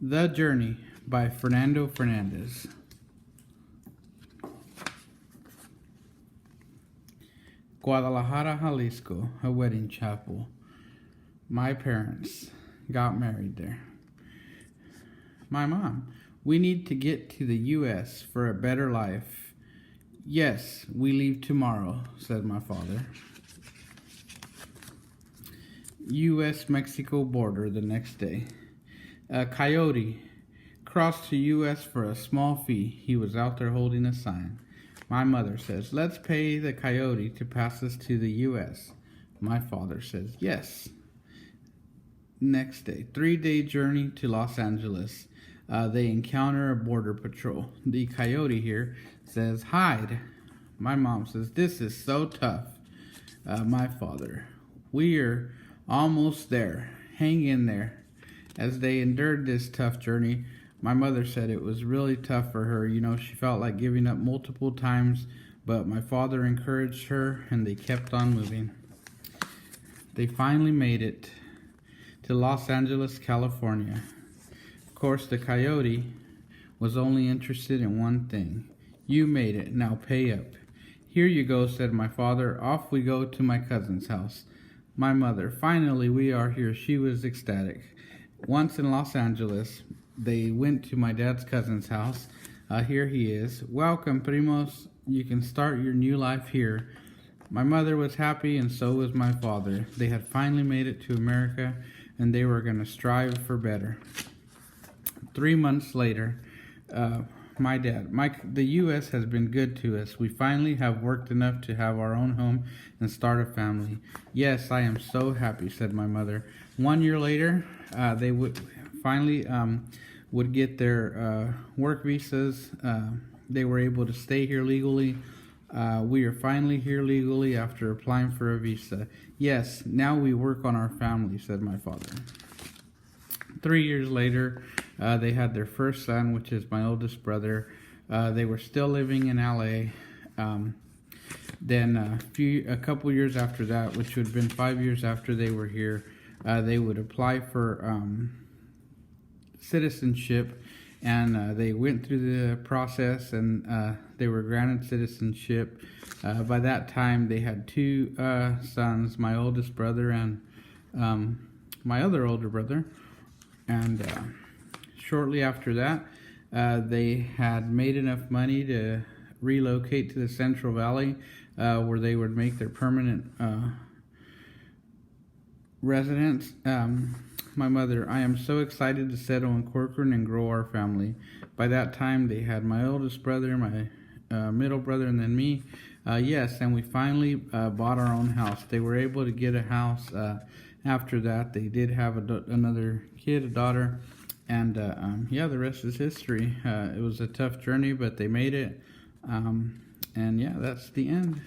The Journey by Fernando Fernandez. Guadalajara, Jalisco, a wedding chapel. My parents got married there. My mom, we need to get to the U.S. for a better life. Yes, we leave tomorrow, said my father. U.S.-Mexico border the next day. A coyote crossed to U.S. for a small fee. He was out there holding a sign. My mother says, let's pay the coyote to pass us to the U.S. My father says, yes. Next day, 3-day journey to Los Angeles. They encounter a border patrol. The coyote here says, hide. My mom says, this is so tough. My father, we're almost there. Hang in there. As they endured this tough journey, my mother said it was really tough for her. You know, she felt like giving up multiple times, but my father encouraged her and they kept on moving. They finally made it to Los Angeles, California. Of course, the coyote was only interested in one thing. You made it, now pay up. Here you go, said my father. Off we go to my cousin's house. My mother, finally we are here. She was ecstatic. Once in Los Angeles, they went to my dad's cousin's house. Here he is. Welcome, primos. You can start your new life here. My mother was happy and so was my father. They had finally made it to America and they were going to strive for better. 3 months later, my dad, the U.S. has been good to us. We finally have worked enough to have our own home and start a family. Yes, I am so happy, said my mother. 1 year later, they would finally would get their work visas. They were able to stay here legally. We are finally here legally after applying for a visa. Yes, now we work on our family, said my father. 3 years later, they had their first son, which is my oldest brother. They were still living in LA. Then a couple years after that, which would have been 5 years after they were here, they would apply for citizenship, and they went through the process, and they were granted citizenship. By that time, they had 2 sons, my oldest brother and my other older brother. And shortly after that, they had made enough money to relocate to the Central Valley, where they would make their permanent residence. My mother, I am so excited to settle in Corcoran and grow our family. By that time, they had my oldest brother, my middle brother, and then me. Yes, and we finally bought our own house. They were able to get a house. After that, they did have another kid, a daughter, and yeah, the rest is history. It was a tough journey, but they made it, and yeah, that's the end.